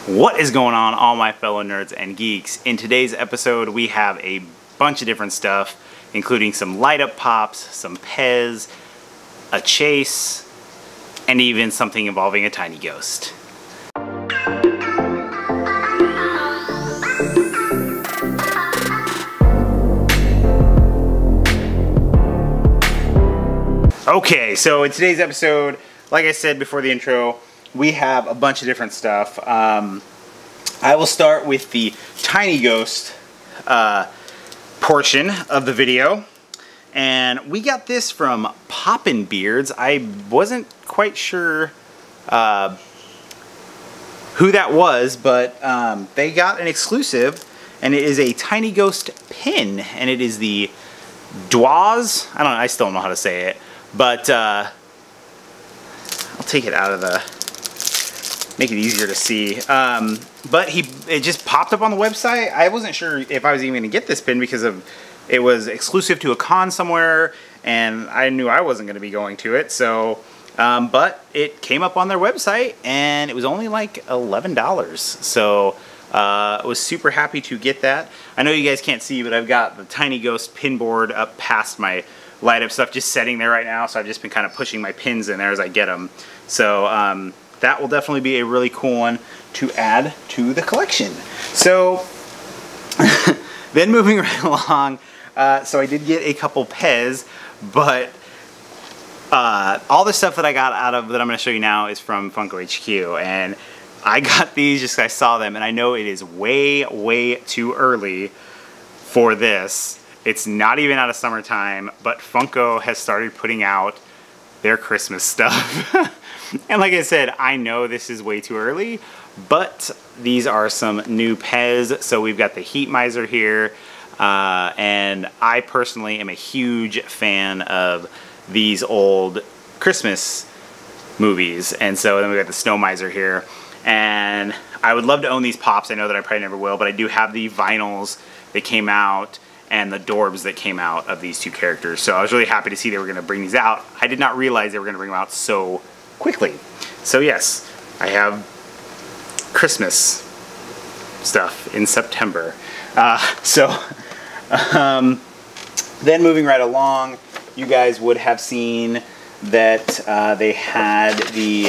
What is going on, all my fellow nerds and geeks? In today's episode, we have a bunch of different stuff, including some light-up pops, some Pez, a chase, and even something involving a tiny ghost. Okay, so in today's episode, like I said before the intro, we have a bunch of different stuff. I will start with the tiny ghost portion of the video. And we got this from Poppin' Beards. I wasn't quite sure who that was, but they got an exclusive, and it is a tiny ghost pin, and it is the Dwaz. I still don't know how to say it, but I'll take it out of the, make it easier to see. But it just popped up on the website. I wasn't sure if I was even gonna get this pin because it was exclusive to a con somewhere, and I knew I wasn't gonna be going to it. So, but it came up on their website, and it was only like $11. So I was super happy to get that. I know you guys can't see, but I've got the tiny ghost pin board up past my light up stuff, just setting there right now. So I've just been kind of pushing my pins in there as I get them. So that will definitely be a really cool one to add to the collection. So then moving right along, so I did get a couple Pez, but all the stuff that I got out of that I'm going to show you now is from Funko HQ, and I got these just because I saw them, and I know it is way too early for this. It's not even out of summertime, but Funko has started putting out their Christmas stuff. And like I said, I know this is way too early, but these are some new Pez. So we've got the Heat Miser here, and I personally am a huge fan of these old Christmas movies. And so then we got the Snow Miser here, and I would love to own these pops. I know that I probably never will, but I do have the vinyls that came out and the Dorbs that came out of these two characters. So I was really happy to see they were going to bring these out. I did not realize they were going to bring them out so quickly. So yes, I have Christmas stuff in September. Then moving right along, you guys would have seen that they had the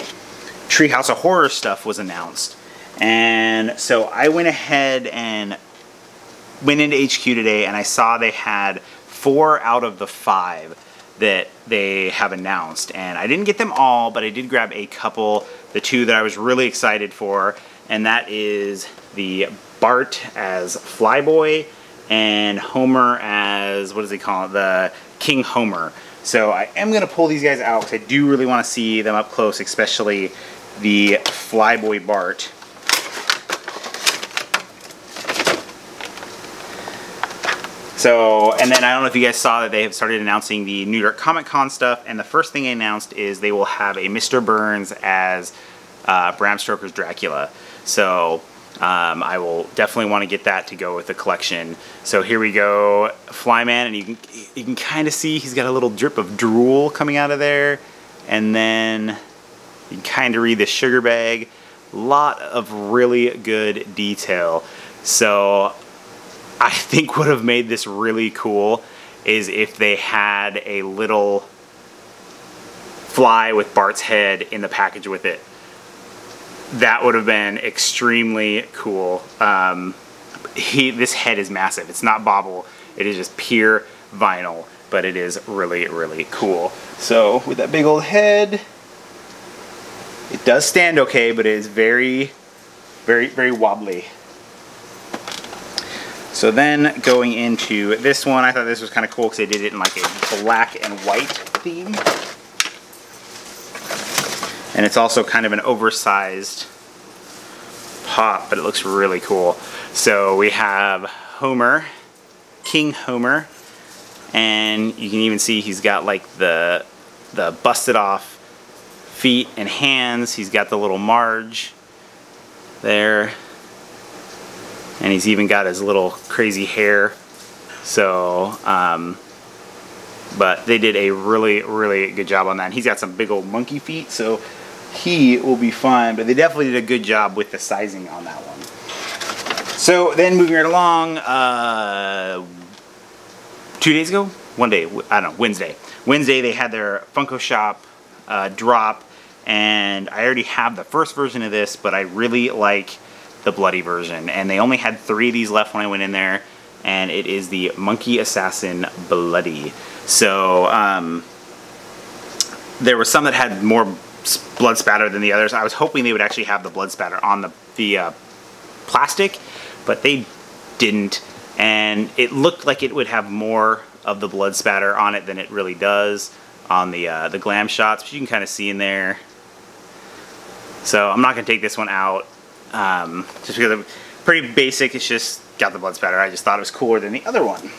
Treehouse of Horror stuff was announced. And so I went ahead and went into HQ today, and I saw they had 4 out of the 5 that they have announced, and I didn't get them all, but I did grab a couple, the 2 that I was really excited for, and that is the Bart as Flyboy and Homer as, what does he call it, the King Homer. So I am going to pull these guys out because I do really want to see them up close, especially the Flyboy Bart. So, and then I don't know if you guys saw that they have started announcing the New York Comic Con stuff, and the first thing they announced is they will have a Mr. Burns as Bram Stoker's Dracula. So I will definitely want to get that to go with the collection. So here we go, Flyman, and you can kind of see he's got a little drip of drool coming out of there, and then you can kind of read the sugar bag. A lot of really good detail. So I think what would have made this really cool is if they had a little fly with Bart's head in the package with it. That would have been extremely cool. This head is massive. It's not bobble. It is just pure vinyl, but it is really cool. So with that big old head, it does stand okay, but it is very wobbly. So then going into this one, I thought this was kind of cool because they did it in like a black and white theme. And it's also kind of an oversized pop, but it looks really cool. So we have Homer, King Homer, and you can even see he's got like the busted off feet and hands. He's got the little Marge there. And he's even got his little crazy hair. So, but they did a really good job on that. And he's got some big old monkey feet, so he will be fine, but they definitely did a good job with the sizing on that one. So then moving right along, 2 days ago? One day, I don't know, Wednesday. Wednesday they had their Funko Shop drop, and I already have the first version of this, but I really like the bloody version. And they only had 3 of these left when I went in there, and it is the Monkey Assassin Bloody. So there were some that had more blood spatter than the others. I was hoping they would actually have the blood spatter on the plastic, but they didn't, and it looked like it would have more of the blood spatter on it than it really does on the glam shots, which you can kind of see in there. So I'm not going to take this one out, just because it's pretty basic. It's just got the blood spatter. I just thought it was cooler than the other one.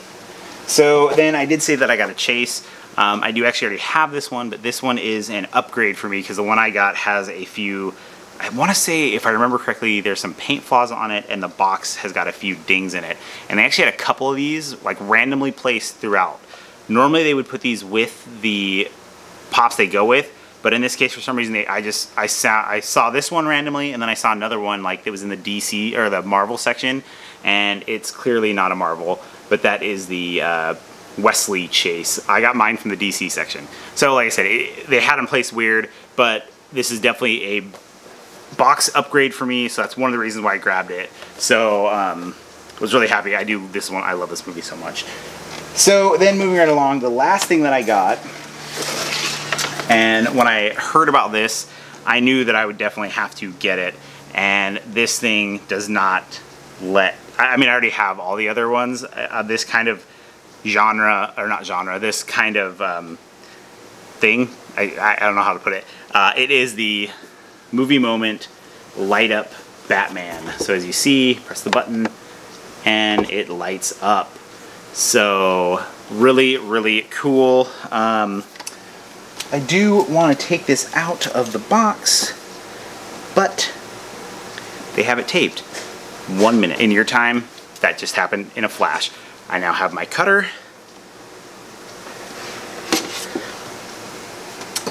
So then I did say that I got a Chase. I do actually already have this one, but this one is an upgrade for me because the one I got has a few, I want to say, if I remember correctly, there's some paint flaws on it, and the box has got a few dings in it. And they actually had a couple of these like randomly placed throughout. Normally they would put these with the pops they go with, but in this case for some reason I saw this one randomly, and then I saw another one like it was in the DC or the Marvel section, and it's clearly not a Marvel, but that is the Wesley Chase. I got mine from the DC section. So like I said, they had them placed weird, but this is definitely a box upgrade for me, so that's one of the reasons why I grabbed it. So I was really happy. I do this one. I love this movie so much. So then moving right along, the last thing that I got, and when I heard about this, I knew that I would definitely have to get it, and this thing does not let, I mean, I already have all the other ones, this kind of genre, or not genre, this kind of thing, I don't know how to put it. It is the Movie Moment Light Up Batman. So as you see, press the button and it lights up. So really, really cool. I do want to take this out of the box, but they have it taped. 1 minute. In your time, that just happened in a flash. I now have my cutter.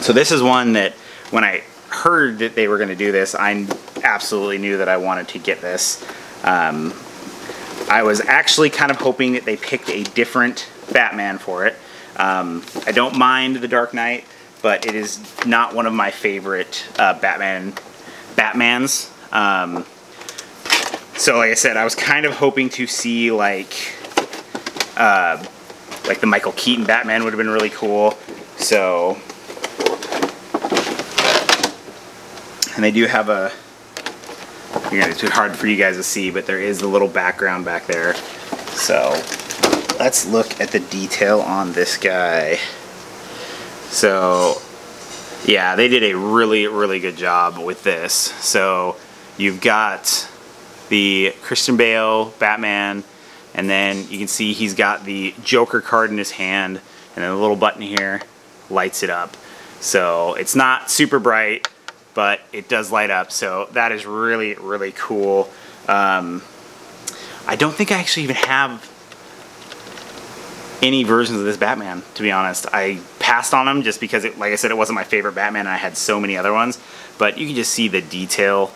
So this is one that when I heard that they were going to do this, I absolutely knew that I wanted to get this. I was actually kind of hoping that they picked a different Batman for it. I don't mind the Dark Knight, but it is not one of my favorite Batmans. So like I said, I was kind of hoping to see like the Michael Keaton Batman would have been really cool. So, and they do have a, again, it's too hard for you guys to see, but there is the little background back there. So let's look at the detail on this guy. So yeah, they did a really, really good job with this. So you've got the Christian Bale Batman, and then you can see he's got the Joker card in his hand, and then a little button here lights it up. So it's not super bright, but it does light up, so that is really, really cool. I don't think I actually even have any versions of this Batman, to be honest. I passed on them just because, like I said, it wasn't my favorite Batman, and I had so many other ones. But you can just see the detail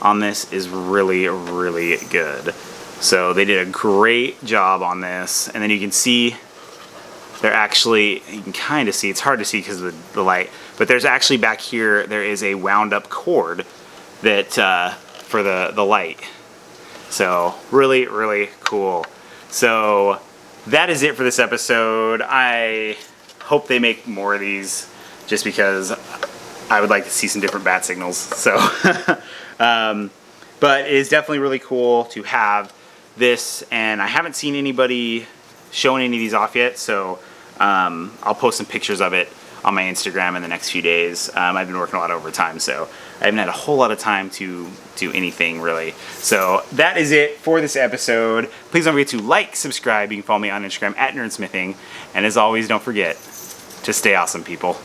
on this is really, really good. So they did a great job on this, and then you can see they're actually, you can kind of see, it's hard to see because of the light, but there's actually back here, there is a wound up cord that for the light. So really, really cool. So that is it for this episode. I hope they make more of these just because I would like to see some different bat signals. So, but it is definitely really cool to have this, and I haven't seen anybody showing any of these off yet, so I'll post some pictures of it on my Instagram in the next few days. I've been working a lot of overtime, so I haven't had a whole lot of time to do anything really. So that is it for this episode. Please don't forget to like, subscribe. You can follow me on Instagram at NerdSmithing, and as always, don't forget to stay awesome, people.